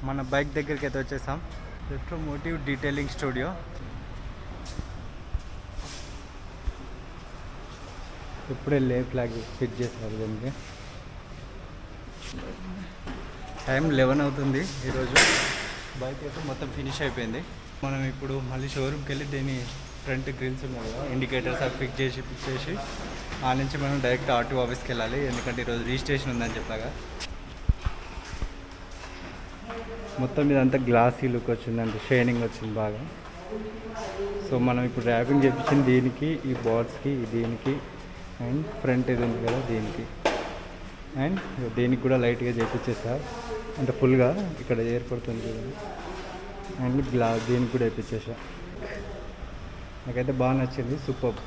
మన బైక్ దగ్గరికి అయితే వచ్చేసాం. రెట్రోమోటివ్ డీటెయిలింగ్ స్టూడియో. ఇప్పుడే లే ఫ్లాగ్ ఫిట్ చేస్తారు దీనికి. టైం 11 అవుతుంది. ఈరోజు బైక్ అయితే మొత్తం ఫినిష్ అయిపోయింది. మనం ఇప్పుడు మళ్ళీ షోరూమ్కి వెళ్ళి దీని ఫ్రంట్ గ్రిల్స్ ఉన్నాయి కదా, ఇండికేటర్స్ అవి ఫిక్స్ చేసి ఆ నుంచి మనం డైరెక్ట్ ఆర్టీఓ ఆఫీస్కి వెళ్ళాలి. ఎందుకంటే ఈరోజు రిజిస్ట్రేషన్ ఉందని చెప్పాగా. మొత్తం ఇదంతా గ్లాసీ లుక్ వచ్చిందంటే షైనింగ్ వచ్చింది బాగా. సో మనం ఇప్పుడు ర్యాపింగ్ చేయించింది దీనికి, ఈ బార్డ్స్కి, దీనికి అండ్ ఫ్రంట్ ఇది ఉంది కదా దీనికి, అండ్ దీనికి కూడా లైట్గా చేయించేసారు అంటే ఫుల్గా ఇక్కడ ఏర్పడుతుంది కదా. అండ్ దీనికి కూడా వేయించేసా. నాకైతే బాగా నచ్చింది, సూపర్.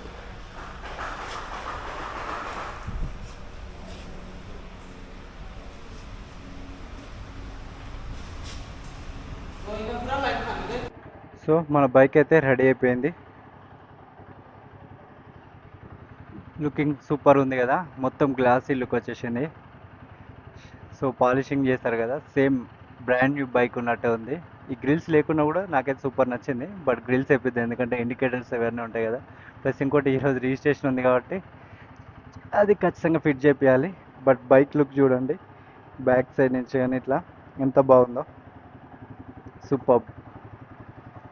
సో మన బైక్ అయితే రెడీ అయిపోయింది. లుకింగ్ సూపర్ ఉంది కదా, మొత్తం గ్లాసీ లుక్ వచ్చేసింది. సో పాలిషింగ్ చేస్తారు కదా, సేమ్ బ్రాండ్ న్యూ బైక్ ఉన్నట్టే ఉంది. ఈ గ్రిల్స్ లేకున్నా కూడా నాకైతే సూపర్ నచ్చింది. బట్ గ్రిల్స్ అయిపోద్ది ఎందుకంటే ఇండికేటర్స్ అవన్నీ ఉంటాయి కదా. ప్లస్ ఇంకోటి ఈరోజు రిజిస్ట్రేషన్ ఉంది కాబట్టి అది ఖచ్చితంగా ఫిట్ చేయాలి. బట్ బైక్ లుక్ చూడండి, బ్యాక్ సైడ్ నుంచి కానీ ఇట్లా ఎంత బాగుందో, super,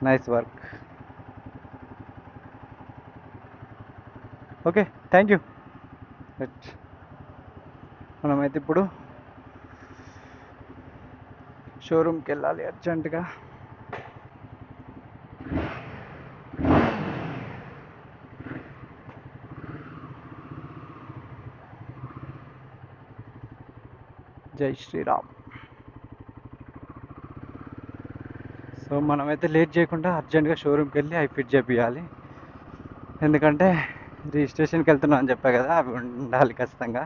nice work. Okay, thank you. మనమైతే ఇప్పుడు షోరూమ్కి వెళ్ళాలి అర్జెంటుగా. జై శ్రీరామ్. సో మనమైతే లేట్ చేయకుండా అర్జెంటుగా షోరూమ్కి వెళ్ళి అవి ఫిట్ చేయాలి. ఎందుకంటే రిజిస్ట్రేషన్కి వెళ్తున్నాం అని చెప్పా కదా, అవి ఉండాలి ఖచ్చితంగా.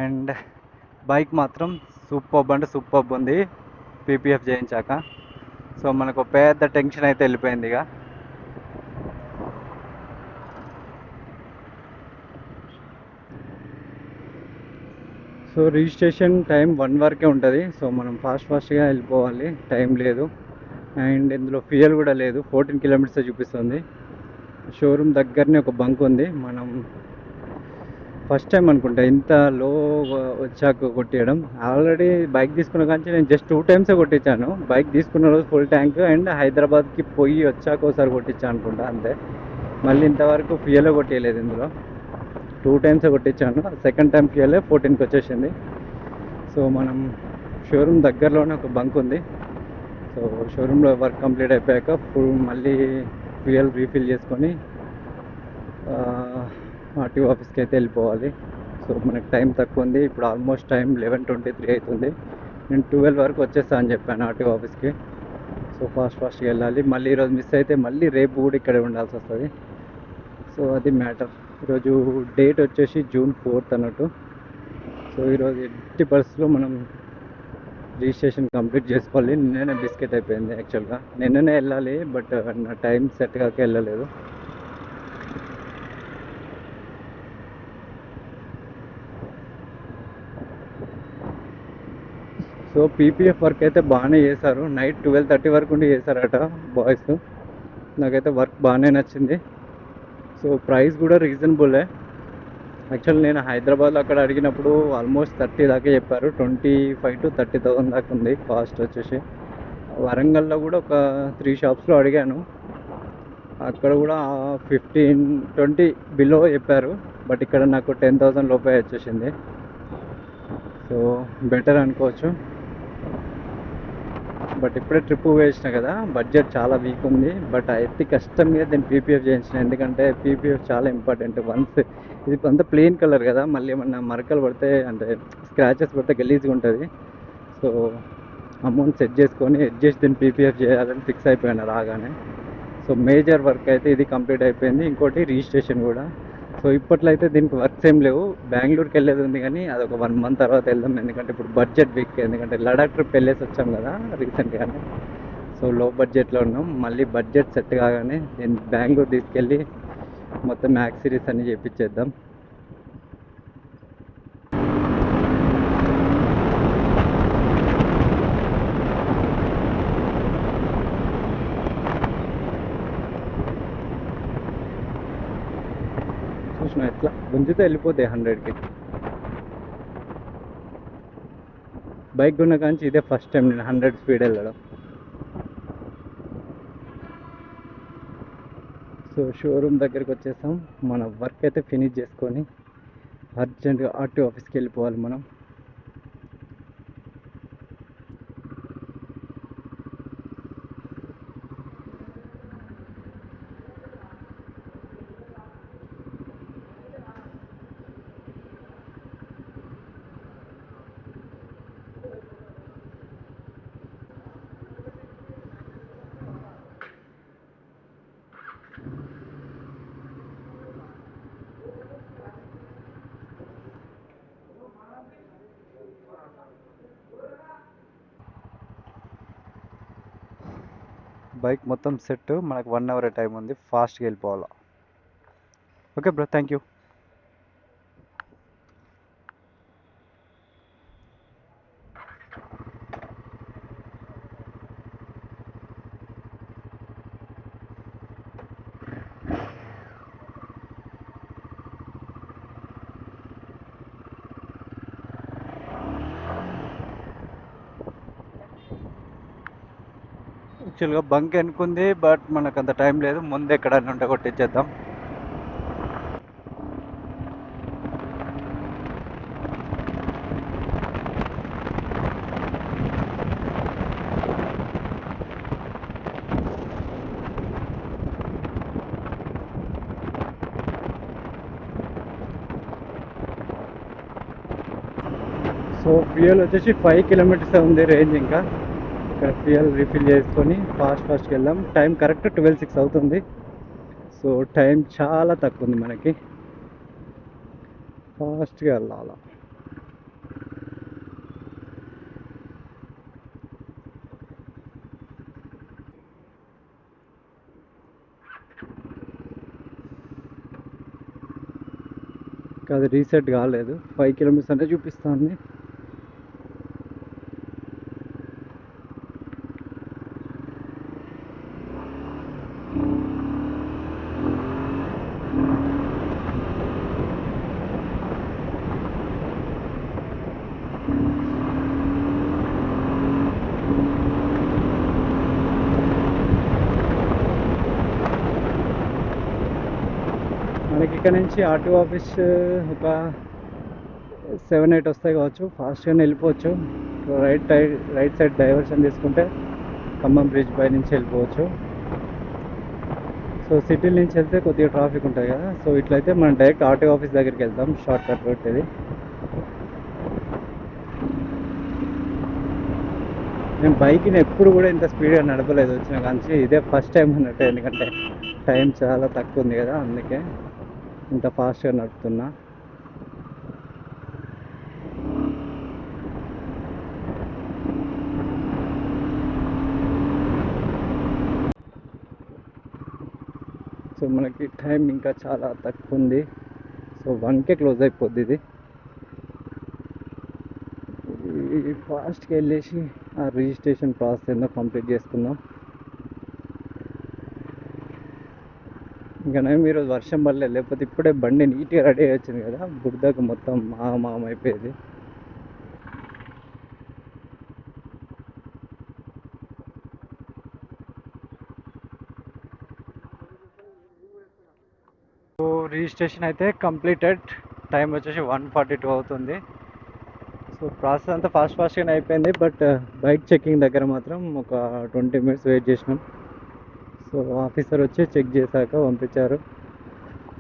అండ్ బైక్ మాత్రం సూపర్ అంటే సూపర్ ఉంది పీపీఎఫ్ చేయించాక. సో మనకు పెద్ద టెన్షన్ అయితే వెళ్ళిపోయింది ఇక. సో రిజిస్ట్రేషన్ టైం 1 వరకే ఉంటుంది. సో మనం ఫాస్ట్గా వెళ్ళిపోవాలి, టైం లేదు. అండ్ ఇందులో ఫ్యూయల్ కూడా లేదు, 14 కిలోమీటర్స్ చూపిస్తుంది. షోరూమ్ దగ్గరనే ఒక బంక్ ఉంది. మనం ఫస్ట్ టైం అనుకుంటా ఇంత లో వచ్చాక కొట్టేయడం. ఆల్రెడీ బైక్ తీసుకున్న కానీ నేను జస్ట్ 2 టైమ్సే కొట్టించాను. బైక్ తీసుకున్న రోజు ఫుల్ ట్యాంక్ అండ్ హైదరాబాద్కి పోయి వచ్చాక ఒకసారి కొట్టించాను అనుకుంటా, అంతే. మళ్ళీ ఇంతవరకు ఫ్యూయల్ కొట్టేయలేదు. ఇందులో 2 టైమ్సే కొట్టించాను. సెకండ్ టైం ఫ్యూయల్ 14కి వచ్చేసింది. సో మనం షోరూమ్ దగ్గరలోనే ఒక బంక్ ఉంది. సో షోరూంలో వర్క్ కంప్లీట్ అయిపోయాక మళ్ళీ ఫ్యూయల్ రీఫిల్ చేసుకొని ఆర్టీఓ ఆఫీస్కి అయితే వెళ్ళిపోవాలి. సో మనకు టైం తక్కువ ఉంది. ఇప్పుడు ఆల్మోస్ట్ టైం 11:23 అవుతుంది. నేను 12 వరకు వచ్చేస్తా అని చెప్పాను ఆర్టీఓ ఆఫీస్కి. సో ఫాస్ట్గా వెళ్ళాలి. మళ్ళీ ఈరోజు మిస్ అయితే మళ్ళీ రేపు కూడా ఇక్కడే ఉండాల్సి వస్తుంది. సో అది మ్యాటర్. ఈరోజు డేట్ వచ్చేసి June 4th అన్నట్టు. సో ఈరోజు ఎట్టి పరిస్థితుల్లో మనం రిజిస్ట్రేషన్ కంప్లీట్ చేసుకోవాలి. నిన్ననే బిస్కెట్ అయిపోయింది యాక్చువల్గా. నిన్ననే వెళ్ళాలి బట్ నా టైం సెట్ కాక వెళ్ళలేదు. సో పీపీఎఫ్ వర్క్ అయితే బాగానే చేశారు. నైట్ 12:30 వరకు ఉండి చేశారట బాయ్స్. నాకైతే వర్క్ బాగానే నచ్చింది. సో ప్రైస్ కూడా రీజనబులే. యాక్చువల్ నేను హైదరాబాద్లో అక్కడ అడిగినప్పుడు ఆల్మోస్ట్ 30 దాకా చెప్పారు. 25,000 to 30,000 దాకా ఉంది కాస్ట్ వచ్చేసి. వరంగల్లో కూడా ఒక 3 షాప్స్లో అడిగాను, అక్కడ కూడా 15-20 బిలో చెప్పారు. బట్ ఇక్కడ నాకు 10,000 లోపే వచ్చేసింది. సో బెటర్ అనుకోవచ్చు. బట్ ఇప్పుడే ట్రిప్ వేసిన కదా, బడ్జెట్ చాలా వీక్ ఉంది. బట్ అయితే కష్టంగా దీన్ని పీపీఎఫ్ చేయించిన, ఎందుకంటే పీపీఎఫ్ చాలా ఇంపార్టెంట్. వన్స్ ఇది అంతా ప్లెయిన్ కలర్ కదా, మళ్ళీ ఏమన్నా మరకలు పడితే అంటే స్క్రాచెస్ పడితే గలీజ్గా ఉంటుంది. సో అమౌంట్ సెట్ చేసుకొని అడ్జస్ట్ దీన్ని పీపీఎఫ్ చేయాలని ఫిక్స్ అయిపోయాను రాగానే. సో మేజర్ వర్క్ అయితే ఇది కంప్లీట్ అయిపోయింది. ఇంకోటి రిజిస్ట్రేషన్ కూడా. సో ఇప్పట్లో అయితే దీనికి వర్క్స్ ఏం లేవు. బెంగళూరుకి వెళ్ళేది ఉంది కానీ అదొక 1 month తర్వాత వెళ్దాం. ఎందుకంటే ఇప్పుడు బడ్జెట్ వీక్. ఎందుకంటే లడాక్ ట్రిప్ వెళ్ళేసి వచ్చాం కదా రీసెంట్గానే. సో లో బడ్జెట్లో ఉన్నాం. మళ్ళీ బడ్జెట్ సెట్ కాగానే నేను బెంగళూరు తీసుకెళ్ళి మొత్తం యాక్సరీస్ అన్నీ చేయించేద్దాం. చూసిన ఎట్లా గుంజితే వెళ్ళిపోతాయి 100కి. బైక్ కొన్న కానీ ఇదే ఫస్ట్ టైం నేను 100 స్పీడ్ వెళ్ళడం. సో షోరూమ్ దగ్గరికి వచ్చేసాం. మన వర్క్ అయితే ఫినిష్ చేసుకొని అర్జెంటుగా ఆర్టీఓ ఆఫీస్కి వెళ్ళిపోవాలి మనం. బైక్ మొత్తం సెట్. మనకు 1 అవర్ టైం ఉంది, ఫాస్ట్గా వెళ్ళిపోవాలి. Okay bro, thank you. యాక్చువల్గా బంక్ అనుకుంది, బట్ మనకు అంత టైం లేదు. ముందు ఎక్కడన్నా ఉంటే కొట్టించేద్దాం. సో ఫ్యూయల్ వచ్చేసి 5 కిలోమీటర్స్ ఉంది రేంజ్. ఇంకా ఇక్కడ ఫ్యూయల్ రీఫిల్ చేసుకొని ఫాస్ట్గా వెళ్దాం. టైం కరెక్ట్ 12:06 అవుతుంది. సో టైం చాలా తక్కువ ఉంది మనకి, ఫాస్ట్గా వెళ్ళాలి. అది రీసెట్ కాలేదు, 5 కిలోమీటర్స్ అంటే చూపిస్తుంది. మనకి ఇక్కడ నుంచి ఆర్టీఓ ఆఫీస్ ఒక 7-8 వస్తాయి కావచ్చు. ఫాస్ట్గానే వెళ్ళిపోవచ్చు. రైట్ సైడ్ డైవర్షన్ తీసుకుంటే ఖమ్మం బ్రిడ్జ్ పై నుంచి వెళ్ళిపోవచ్చు. సో సిటీ నుంచి వెళ్తే కొద్దిగా ట్రాఫిక్ ఉంటుంది కదా. సో ఇట్లయితే మనం డైరెక్ట్ ఆర్టీఓ ఆఫీస్ దగ్గరికి వెళ్తాం. షార్ట్ కట్ రూట్ ఇది. నేను బైక్ని ఎప్పుడు కూడా ఇంత స్పీడ్గా నడపలేదు వచ్చిన కానీ, ఇదే ఫస్ట్ టైం అన్నట్టు. ఎందుకంటే టైం చాలా తక్కువ ఉంది కదా, అందుకే ఇంత ఫాస్ట్గా నడుపుతున్నా. సో మనకి టైం ఇంకా చాలా తక్కువ ఉంది. సో 1కే క్లోజ్ అయిపోద్ది ఇది. ఫాస్ట్గా వెళ్ళేసి ఆ రిజిస్ట్రేషన్ ప్రాసెస్ ఏందో కంప్లీట్ చేసుకుందాం. ఇంకా నేను ఈరోజు వర్షం పడలే, లేకపోతే ఇప్పుడే బండి నీట్గా రెడీ అయ్యి వచ్చింది కదా. బురదకు మొత్తం మామ అయిపోయేది. సో రిజిస్ట్రేషన్ అయితే కంప్లీటెడ్. టైం వచ్చేసి 1:42 అవుతుంది. సో ప్రాసెస్ అంతా ఫాస్ట్గానే అయిపోయింది. బట్ బైక్ చెకింగ్ దగ్గర మాత్రం ఒక 20 మినిట్స్ వెయిట్ చేసినాం. సో ఆఫీసర్ వచ్చి చెక్ చేశాక పంపించారు.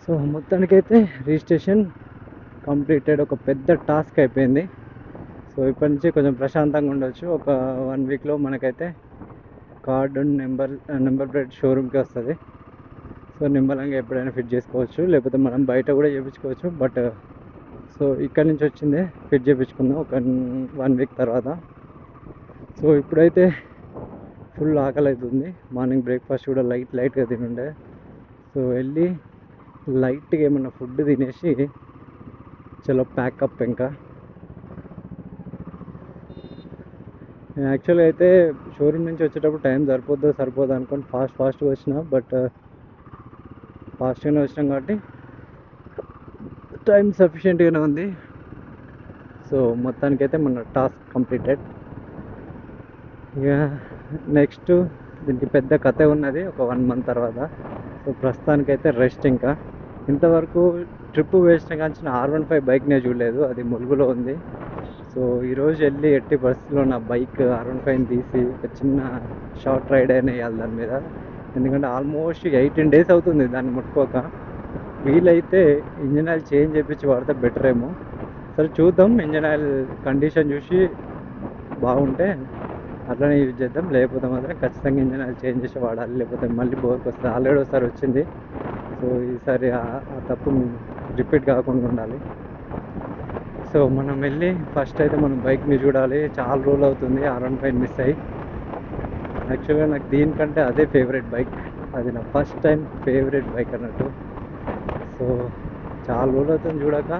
సో మొత్తానికైతే రిజిస్ట్రేషన్ కంప్లీటెడ్. ఒక పెద్ద టాస్క్ అయిపోయింది. సో ఇప్పటి నుంచి కొంచెం ప్రశాంతంగా ఉండొచ్చు. ఒక 1 వీక్లో మనకైతే కార్డు నెంబర్ ప్లేట్ షోరూమ్కి వస్తుంది. సో నిమ్మలంగా ఎప్పుడైనా ఫిట్ చేసుకోవచ్చు, లేకపోతే మనం బయట కూడా చేయించుకోవచ్చు. బట్ సో ఇక్కడ నుంచి వచ్చిందే ఫిట్ చేయించుకుందాం ఒక 1 వీక్ తర్వాత. సో ఇప్పుడైతే ఫుల్ ఆకలి అవుతుంది. మార్నింగ్ బ్రేక్ఫాస్ట్ కూడా లైట్గా తినుండే. సో వెళ్ళి లైట్గా ఏమన్నా ఫుడ్ తినేసి చలో ప్యాకప్. ఇంకా నేను యాక్చువల్గా అయితే షోరూమ్ నుంచి వచ్చేటప్పుడు టైం సరిపోదు అనుకొని ఫాస్ట్గా వచ్చిన. బట్ ఫాస్ట్గానే వచ్చినాం కాబట్టి టైం సఫిషియెంట్గానే ఉంది. సో మొత్తానికైతే మన టాస్క్ కంప్లీటెడ్. ఇక నెక్స్ట్ దీనికి పెద్ద కథ ఉన్నది ఒక 1 month తర్వాత. సో ప్రస్తుతానికైతే రెస్ట్. ఇంకా ఇంతవరకు ట్రిప్ వేసిన కానీ R15 బైక్నే చూడలేదు, అది ములుగులో ఉంది. సో ఈరోజు వెళ్ళి ఎట్టి పరిస్థితుల్లో నా బైక్ R15 తీసి ఒక చిన్న షార్ట్ రైడ్ అయినా వేయాలి దాని మీద. ఎందుకంటే ఆల్మోస్ట్ 18 days అవుతుంది దాన్ని ముట్టుకోక. వీలైతే ఇంజిన్ ఆయిల్ చేంజ్ చేయించి వాడితే బెటర్ ఏమో. సరే చూద్దాం, ఇంజిన్ ఆయిల్ కండిషన్ చూసి బాగుంటే అట్లనే యూజ్ చేద్దాం, లేకపోతే మాత్రం ఖచ్చితంగా ఇంజిన్ ఆయిల్ చేంజ్ చేసి వాడాలి, లేకపోతే మళ్ళీ బోర్కి వస్తుంది. ఆల్రెడీ ఒకసారి వచ్చింది, సో ఈసారి ఆ తప్పు రిపీట్ కాకుండా ఉండాలి. సో మనం వెళ్ళి ఫస్ట్ అయితే మనం బైక్ని చూడాలి. చాలా రోజులు అవుతుంది R15 మిస్ అయ్యి. యాక్చువల్గా నాకు దీనికంటే అదే ఫేవరెట్ బైక్, అది నా ఫస్ట్ టైం ఫేవరెట్ బైక్ అన్నట్టు. సో చాలా రోజులు అవుతుంది చూడక.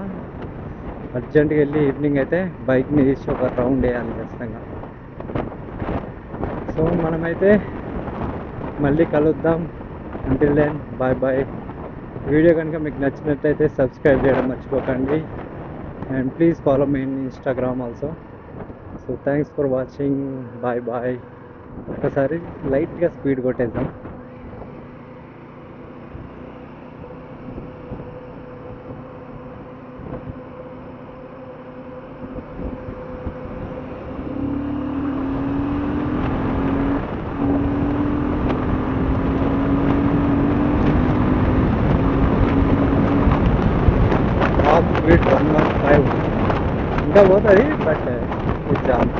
అర్జెంట్గా వెళ్ళి ఈవినింగ్ అయితే బైక్ని తీసి ఒక రౌండ్ వేయాలి ఖచ్చితంగా. సో మనమైతే మళ్ళీ కలుద్దాం. Until then bye bye. Video కనుక మీకు నచ్చినట్టయితే సబ్స్క్రైబ్ చేయడం మర్చిపోకండి. And please follow me in Instagram also. So thanks for watching. Bye bye. ఒక్కసారి లైట్గా స్పీడ్ కొట్టేద్దాం. టాప్ స్పీడ్ 115 ఇంకా పోతుంది, బట్ ఇది చాలు.